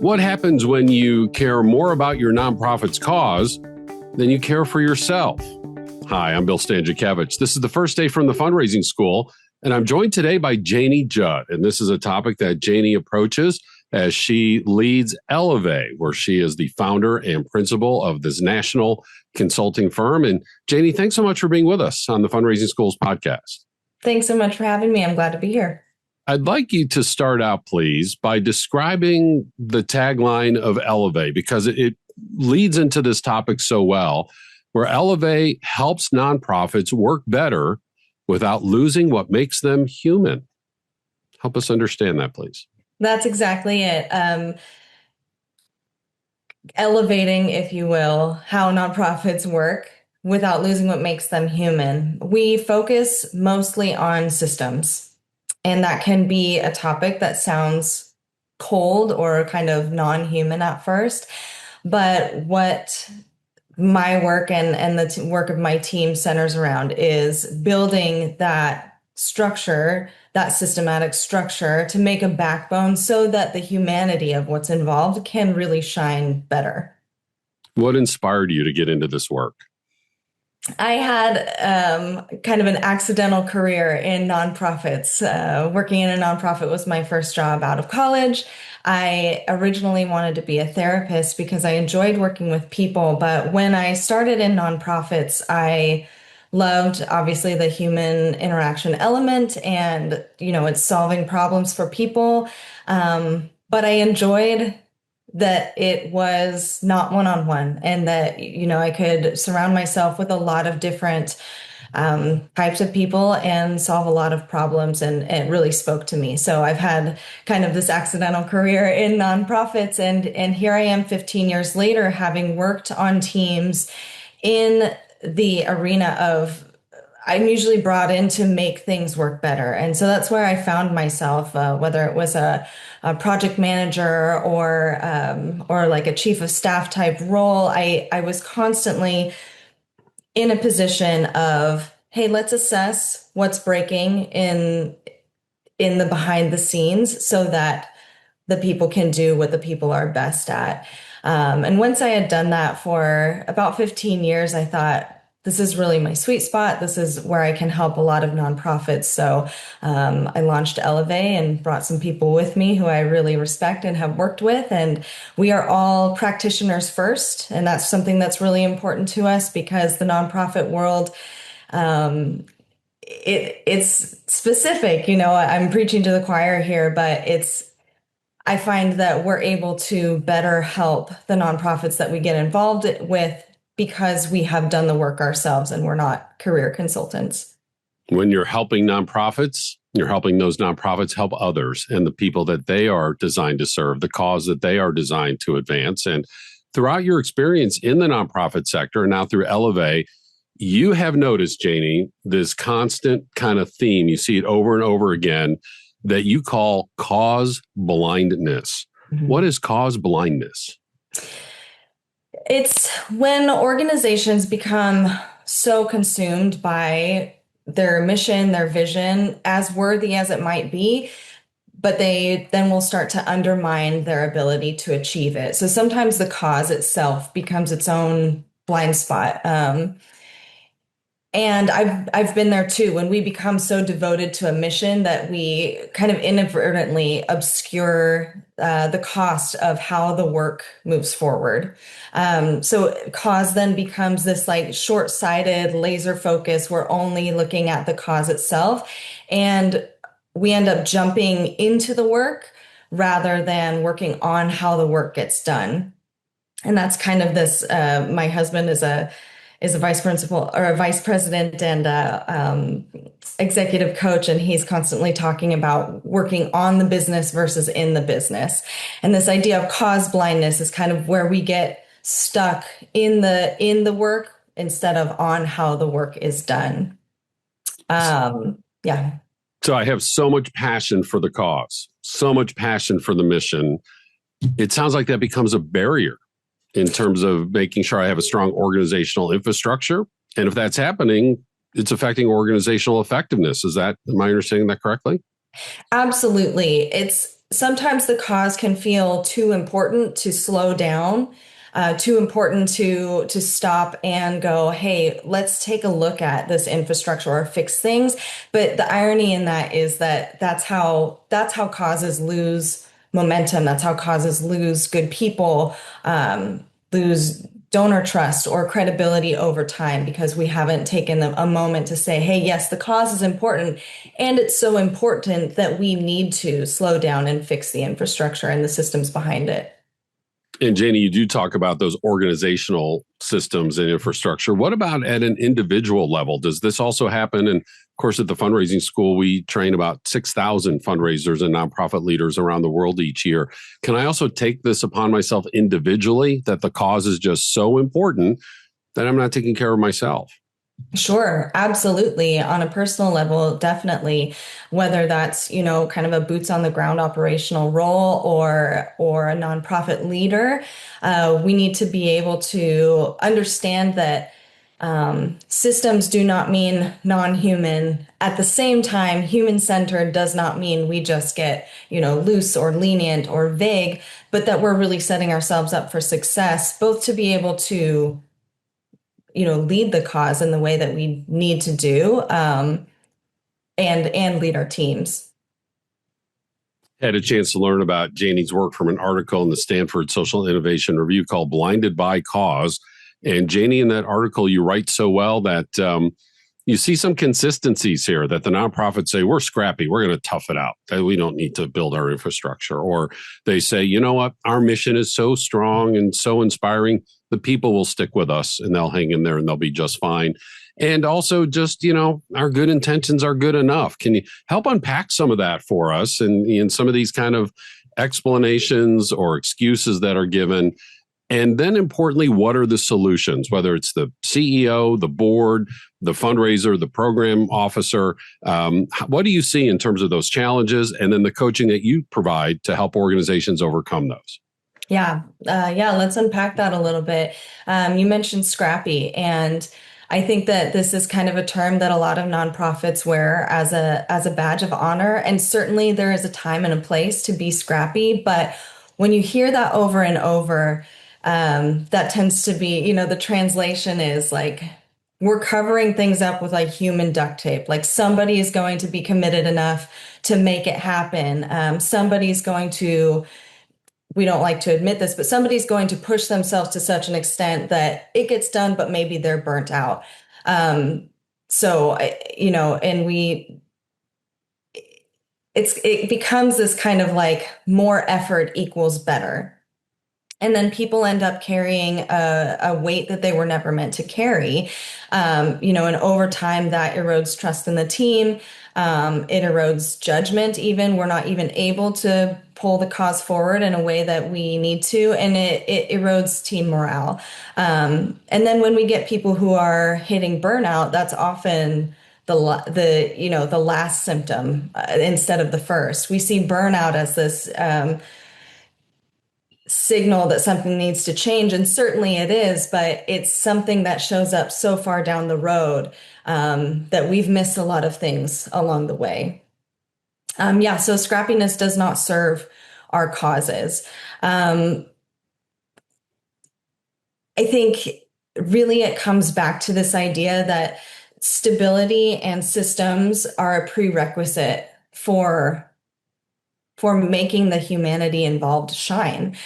What happens when you care more about your nonprofit's cause than you care for yourself? Hi, I'm Bill Stanczykiewicz. This is the first day from the fundraising school, and I'm joined today by Janie Judd. And this is a topic that Janie approaches as she leads Elevé, where she is the founder and principal of this national consulting firm. And Janie, thanks so much for being with us on the Fundraising Schools podcast. Thanks so much for having me. I'm glad to be here. I'd like you to start out, please, by describing the tagline of Elevé, because it leads into this topic so well, where Elevé helps nonprofits work better without losing what makes them human. Help us understand that, please. That's exactly it. Elevating, if you will, how nonprofits work without losing what makes them human. We focus mostly on systems. And that can be a topic that sounds cold or kind of non-human at first. But what my work and the work of my team centers around is building that structure, that systematic structure, to make a backbone so that the humanity of what's involved can really shine better. What inspired you to get into this work? I had kind of an accidental career in nonprofits. Working in a nonprofit was my first job out of college. I originally wanted to be a therapist because I enjoyed working with people. But when I started in nonprofits, I loved, obviously, the human interaction element and, it's solving problems for people. But I enjoyed that it was not one-on-one and that, I could surround myself with a lot of different types of people and solve a lot of problems. And it really spoke to me. So I've had kind of this accidental career in nonprofits. And here I am 15 years later, having worked on teams in the arena of, I'm usually brought in to make things work better. And so that's where I found myself, whether it was a project manager or like a chief of staff type role. I was constantly in a position of, hey, let's assess what's breaking in the behind the scenes so that the people can do what the people are best at. And once I had done that for about 15 years, I thought, this is really my sweet spot. This is where I can help a lot of nonprofits. So I launched Elevé and brought some people with me who I really respect and have worked with. And we are all practitioners first. And that's something that's really important to us because the nonprofit world, it's specific. I'm preaching to the choir here, but I find that we're able to better help the nonprofits that we get involved with because we have done the work ourselves and we're not career consultants. When you're helping nonprofits, you're helping those nonprofits help others and the people that they are designed to serve, the cause that they are designed to advance. And throughout your experience in the nonprofit sector and now through Elevé, you have noticed, Janie, this constant kind of theme. You see it over and over again that you call cause blindness. Mm-hmm. What is cause blindness? It's when organizations become so consumed by their mission, their vision, as worthy as it might be, but they then will start to undermine their ability to achieve it. So sometimes the cause itself becomes its own blind spot. And I've been there too, when we become so devoted to a mission that we kind of inadvertently obscure the cost of how the work moves forward. So cause then becomes this like short-sighted laser focus. We're only looking at the cause itself, and we end up jumping into the work rather than working on how the work gets done. And that's kind of this, my husband is a vice principal or a vice president and executive coach. And he's constantly talking about working on the business versus in the business. And this idea of cause blindness is kind of where we get stuck in the work instead of on how the work is done. Yeah. So I have so much passion for the cause, so much passion for the mission. It sounds like that becomes a barrier in terms of making sure I have a strong organizational infrastructure. And if that's happening, it's affecting organizational effectiveness. Am I understanding that correctly? Absolutely. It's sometimes the cause can feel too important to slow down, too important to stop and go, hey, let's take a look at this infrastructure or fix things. But the irony in that is that that's how causes lose momentum. That's how causes lose good people, lose donor trust or credibility over time, because we haven't taken a moment to say, hey, yes, the cause is important. And it's so important that we need to slow down and fix the infrastructure and the systems behind it. And Janie, you do talk about those organizational systems and infrastructure. What about at an individual level? Does this also happen? And of course, at the fundraising school, we train about 6,000 fundraisers and nonprofit leaders around the world each year. Can I also take this upon myself individually, that the cause is just so important that I'm not taking care of myself? Sure, absolutely. On a personal level, definitely. Whether that's, kind of a boots on the ground operational role or a nonprofit leader, we need to be able to understand that systems do not mean non-human. At the same time, human-centered does not mean we just get, loose or lenient or vague, but that we're really setting ourselves up for success, both to be able to lead the cause in the way that we need to do, and lead our teams. I had a chance to learn about Janie's work from an article in the Stanford Social Innovation Review called Blinded by Cause. And Janie, in that article, you write so well that you see some consistencies here, that the nonprofits say, we're scrappy, we're going to tough it out, that we don't need to build our infrastructure. Or they say, you know what, our mission is so strong and so inspiring, the people will stick with us and they'll hang in there and they'll be just fine. And also just, our good intentions are good enough. Can you help unpack some of that for us and some of these kind of explanations or excuses that are given? And then importantly, what are the solutions, whether it's the CEO, the board, the fundraiser, the program officer? What do you see in terms of those challenges, and then the coaching that you provide to help organizations overcome those? Yeah. Let's unpack that a little bit. You mentioned scrappy, and I think that this is kind of a term that a lot of nonprofits wear as a badge of honor. And certainly there is a time and a place to be scrappy. But when you hear that over and over, that tends to be, the translation is like, we're covering things up with like human duct tape. Like somebody is going to be committed enough to make it happen. Somebody's going to, we don't like to admit this, but somebody's going to push themselves to such an extent that it gets done, but maybe they're burnt out. It becomes this kind of like more effort equals better. And then people end up carrying a weight that they were never meant to carry. And over time that erodes trust in the team. It erodes judgment even. We're not even able to pull the cause forward in a way that we need to. And it erodes team morale. And then when we get people who are hitting burnout, that's often the last symptom instead of the first. We see burnout as this signal that something needs to change. And certainly it is, but it's something that shows up so far down the road that we've missed a lot of things along the way. So scrappiness does not serve our causes. I think really it comes back to this idea that stability and systems are a prerequisite for making the humanity involved shine.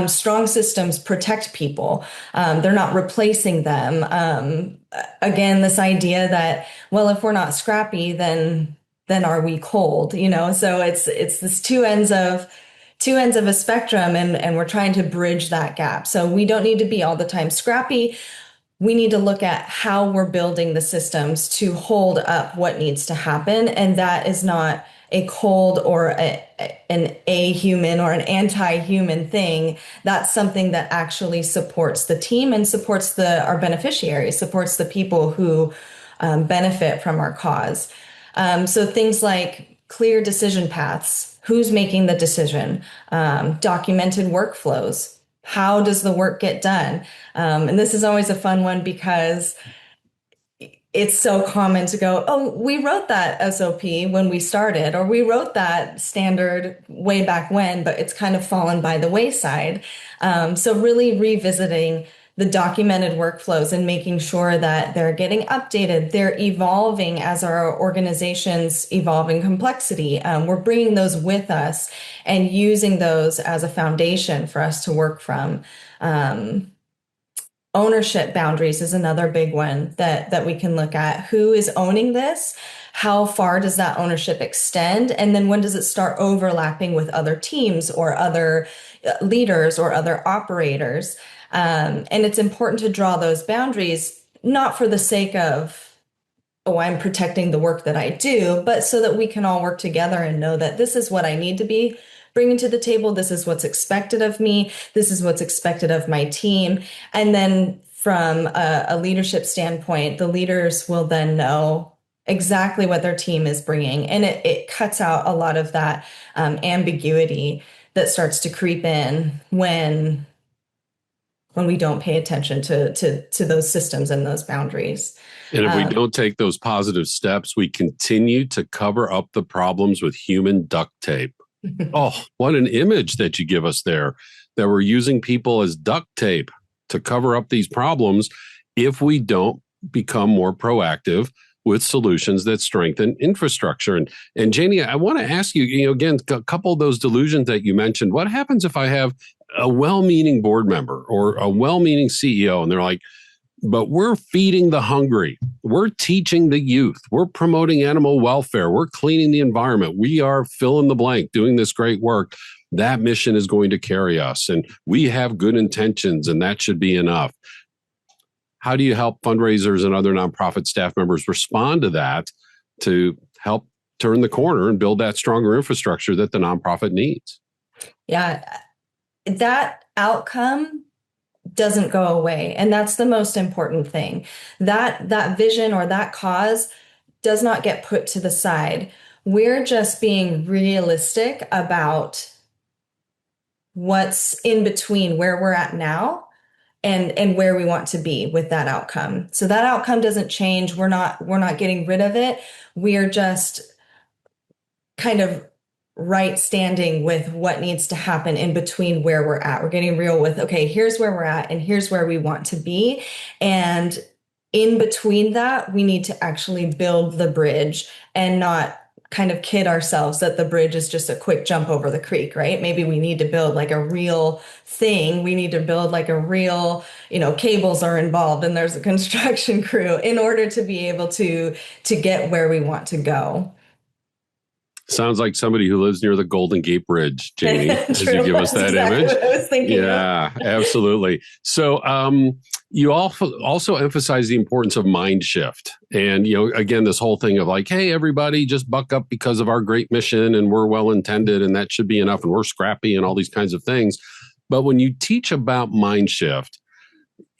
Strong systems protect people. They're not replacing them. Again, this idea that, well, if we're not scrappy, then are we cold? So it's this two ends of a spectrum, and we're trying to bridge that gap. So we don't need to be all the time scrappy. We need to look at how we're building the systems to hold up what needs to happen. And that is not a cold or an ahuman or an anti-human thing. That's something that actually supports the team and supports our beneficiaries, supports the people who benefit from our cause. So things like clear decision paths, who's making the decision, documented workflows, how does the work get done? And this is always a fun one because it's so common to go, oh, we wrote that SOP when we started, or we wrote that standard way back when, but it's kind of fallen by the wayside. So really revisiting the documented workflows and making sure that they're getting updated, they're evolving as our organizations evolve in complexity. We're bringing those with us and using those as a foundation for us to work from. Ownership boundaries is another big one that we can look at. Who is owning this? How far does that ownership extend? And then when does it start overlapping with other teams or other leaders or other operators? And it's important to draw those boundaries, not for the sake of, oh, I'm protecting the work that I do, but so that we can all work together and know that this is what I need to be bringing to the table. This is what's expected of me. This is what's expected of my team. And then from a leadership standpoint, the leaders will then know exactly what their team is bringing. And it cuts out a lot of that ambiguity that starts to creep in when we don't pay attention to those systems and those boundaries. And if we don't take those positive steps, we continue to cover up the problems with human duct tape. Oh, what an image that you give us there, that we're using people as duct tape to cover up these problems if we don't become more proactive with solutions that strengthen infrastructure. And Janie, I want to ask you, again, a couple of those delusions that you mentioned. What happens if I have a well-meaning board member or a well-meaning CEO and they're like, but we're feeding the hungry. We're teaching the youth. We're promoting animal welfare. We're cleaning the environment. We are fill in the blank, doing this great work. That mission is going to carry us. And we have good intentions, and that should be enough. How do you help fundraisers and other nonprofit staff members respond to that to help turn the corner and build that stronger infrastructure that the nonprofit needs? Yeah, that outcome doesn't go away. And that's the most important thing. That vision or that cause does not get put to the side. We're just being realistic about what's in between where we're at now and where we want to be with that outcome. So that outcome doesn't change. We're not getting rid of it. We're just kind of right standing with what needs to happen in between where we're at. We're getting real with, okay, here's where we're at and here's where we want to be. And in between that, we need to actually build the bridge and not kind of kid ourselves that the bridge is just a quick jump over the creek, right? Maybe we need to build like a real thing. We need to build like a real, cables are involved and there's a construction crew in order to be able to get where we want to go. Sounds like somebody who lives near the Golden Gate Bridge, Janie, as you give us that exactly image. What I was thinking yeah, absolutely. So you also emphasize the importance of mind shift. And, again, this whole thing of like, hey, everybody just buck up because of our great mission and we're well-intended and that should be enough and we're scrappy and all these kinds of things. But when you teach about mind shift,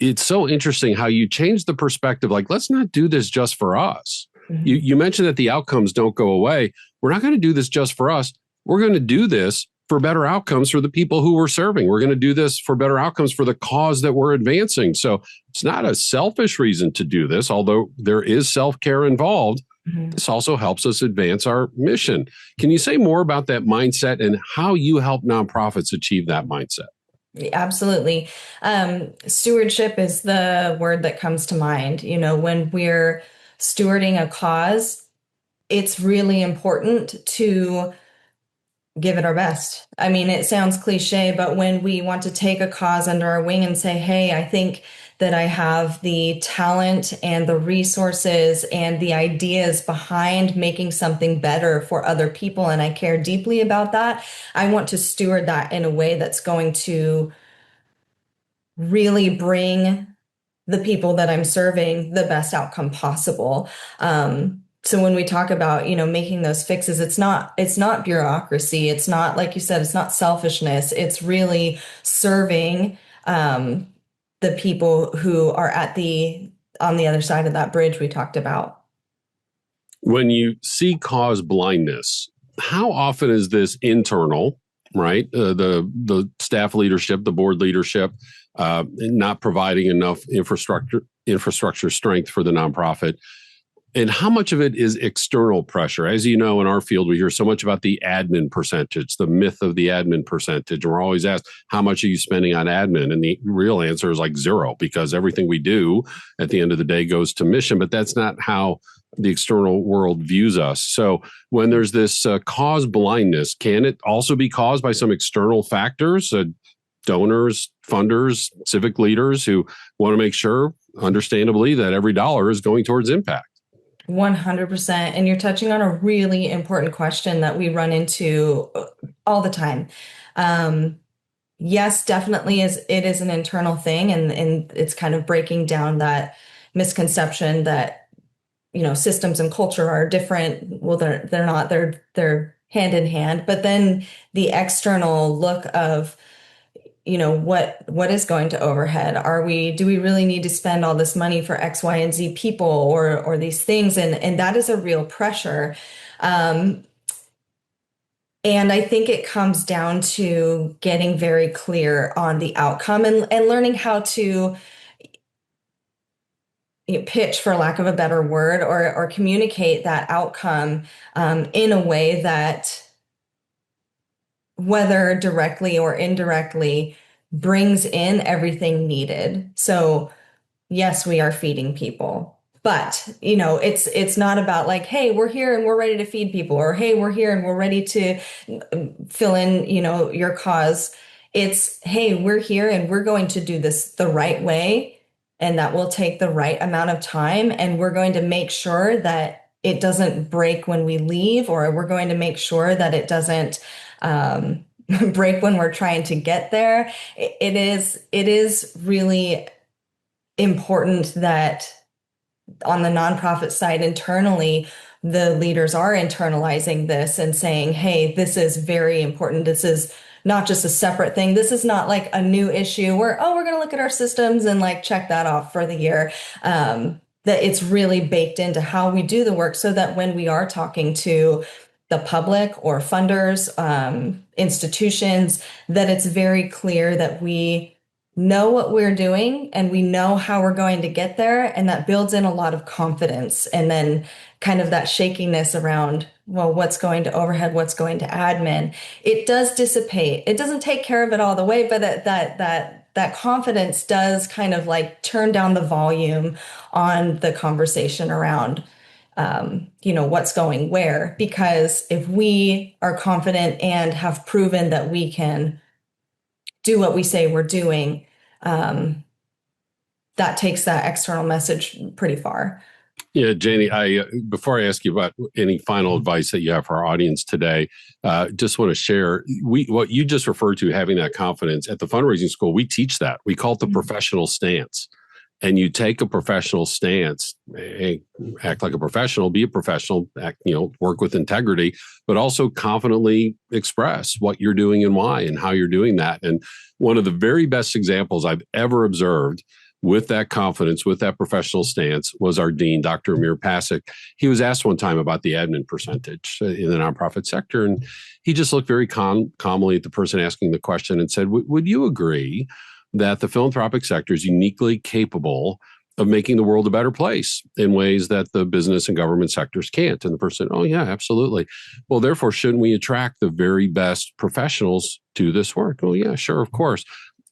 it's so interesting how you change the perspective. Like, let's not do this just for us. Mm-hmm. You mentioned that the outcomes don't go away. We're not going to do this just for us. We're going to do this for better outcomes for the people who we're serving. We're going to do this for better outcomes for the cause that we're advancing. So it's not a selfish reason to do this, although there is self-care involved. Mm-hmm. This also helps us advance our mission. Can you say more about that mindset and how you help nonprofits achieve that mindset? Absolutely. Stewardship is the word that comes to mind. When we're stewarding a cause, it's really important to give it our best. I mean, it sounds cliche, but when we want to take a cause under our wing and say, hey, I think that I have the talent and the resources and the ideas behind making something better for other people, and I care deeply about that, I want to steward that in a way that's going to really bring the people that I'm serving the best outcome possible. So when we talk about, making those fixes, it's not bureaucracy. It's not, like you said, it's not selfishness. It's really serving the people who are on the other side of that bridge we talked about. When you see cause blindness, how often is this internal, right? The staff leadership, the board leadership, not providing enough infrastructure strength for the nonprofit? And how much of it is external pressure? As you know, in our field, we hear so much about the admin percentage, the myth of the admin percentage. And we're always asked, how much are you spending on admin? And the real answer is like zero, because everything we do at the end of the day goes to mission. But that's not how the external world views us. So when there's this cause blindness, can it also be caused by some external factors, donors, funders, civic leaders who want to make sure, understandably, that every dollar is going towards impact? 100%. And you're touching on a really important question that we run into all the time. Yes, definitely it is an internal thing, and it's kind of breaking down that misconception that, systems and culture are different. Well, they're not, they're hand in hand. But then the external look of, what is going to overhead? Do we really need to spend all this money for X, Y, and Z people or these things? And that is a real pressure. And I think it comes down to getting very clear on the outcome and learning how to pitch, for lack of a better word, or communicate that outcome in a way that, whether directly or indirectly, brings in everything needed. So yes, we are feeding people, but it's not about like, hey, we're here and we're ready to feed people, or hey, we're here and we're ready to fill in, your cause. It's, hey, we're here and we're going to do this the right way, and that will take the right amount of time, and we're going to make sure that it doesn't break when we leave, or we're going to make sure that it doesn't break when we're trying to get there. It is really important that on the nonprofit side internally, the leaders are internalizing this and saying, hey, this is very important. This is not just a separate thing. This is not like a new issue where, we're going to look at our systems and like check that off for the year. That it's really baked into how we do the work, so that when we are talking to the public or funders, institutions, that it's very clear that we know what we're doing and we know how we're going to get there. And that builds in a lot of confidence. And then kind of that shakiness around, well, what's going to overhead, what's going to admin, it does dissipate. It doesn't take care of it all the way, but that confidence does kind of like turn down the volume on the conversation around what's going where. Because if we are confident and have proven that we can do what we say we're doing, that takes that external message pretty far. Yeah, Janie, before I ask you about any final advice that you have for our audience today, just want to share what you just referred to, having that confidence. At the fundraising school, we teach that. We call it the professional stance. And you take a professional stance, act like a professional, be a professional, work with integrity, but also confidently express what you're doing and why and how you're doing that. And one of the very best examples I've ever observed with that confidence, with that professional stance, was our dean, Dr. Amir Pasek. He was asked one time about the admin percentage in the nonprofit sector, and he just looked very calmly at the person asking the question and said, would you agree that the philanthropic sector is uniquely capable of making the world a better place in ways that the business and government sectors can't? And the person, oh yeah, absolutely. Well, therefore, shouldn't we attract the very best professionals to this work? Oh yeah, sure, of course.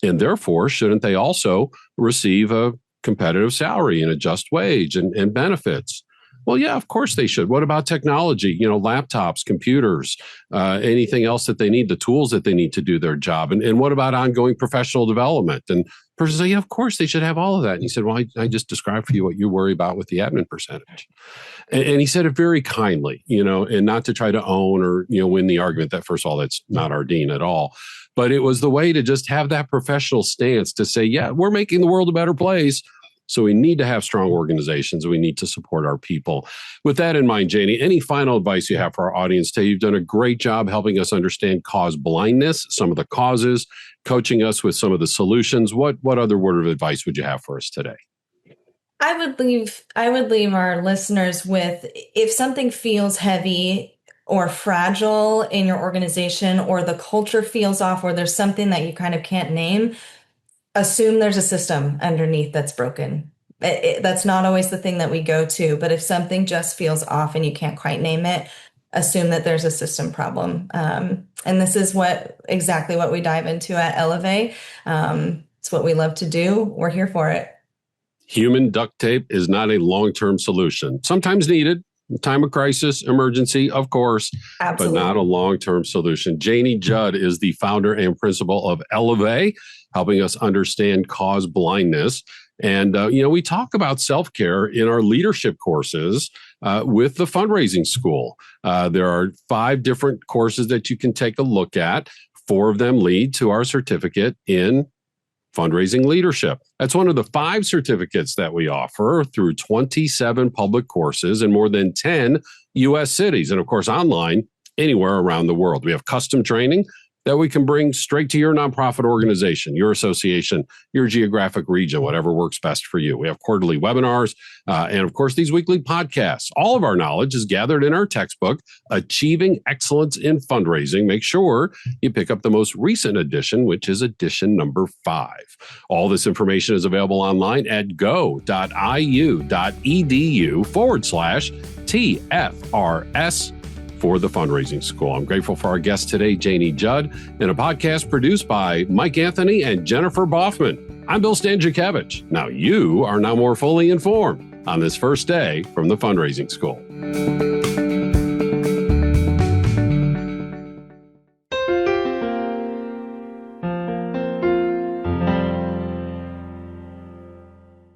And therefore, shouldn't they also receive a competitive salary and a just wage and benefits? Well, yeah, of course they should. What about technology? Laptops, computers, anything else that they need, the tools that they need to do their job. And what about ongoing professional development? And the person said, yeah, of course they should have all of that. And he said, well, I just described for you what you worry about with the admin percentage. And he said it very kindly, and not to try to own or, win the argument that, first of all, that's not our dean at all. But it was the way to just have that professional stance to say, yeah, we're making the world a better place. So we need to have strong organizations. We need to support our people. With that in mind, Janie, any final advice you have for our audience today? You've done a great job helping us understand cause blindness, some of the causes, coaching us with some of the solutions. What other word of advice would you have for us today? I would leave our listeners with, if something feels heavy or fragile in your organization, or the culture feels off, or there's something that you kind of can't name, assume there's a system underneath that's broken. That's not always the thing that we go to, but if something just feels off and you can't quite name it, assume that there's a system problem. And this is exactly what we dive into at Elevé. It's what we love to do. We're here for it. Human duct tape is not a long-term solution. Sometimes needed, in time of crisis, emergency, of course, Absolutely. But not a long-term solution. Janie Judd is the founder and principal of Elevé, helping us understand cause blindness. And, we talk about self-care in our leadership courses with the fundraising school. There are 5 different courses that you can take a look at. 4 of them lead to our certificate in fundraising leadership. That's one of the 5 certificates that we offer through 27 public courses in more than 10 U.S. cities. And of course, online, anywhere around the world. We have custom training that we can bring straight to your nonprofit organization, your association, your geographic region, whatever works best for you. We have quarterly webinars and, of course, these weekly podcasts. All of our knowledge is gathered in our textbook, Achieving Excellence in Fundraising. Make sure you pick up the most recent edition, which is edition number 5. All this information is available online at go.iu.edu/TFRS for the Fundraising School. I'm grateful for our guest today, Janie Judd, in a podcast produced by Mike Anthony and Jennifer Boffman. I'm Bill Stanczykiewicz. Now you are now more fully informed on this first day from the Fundraising School.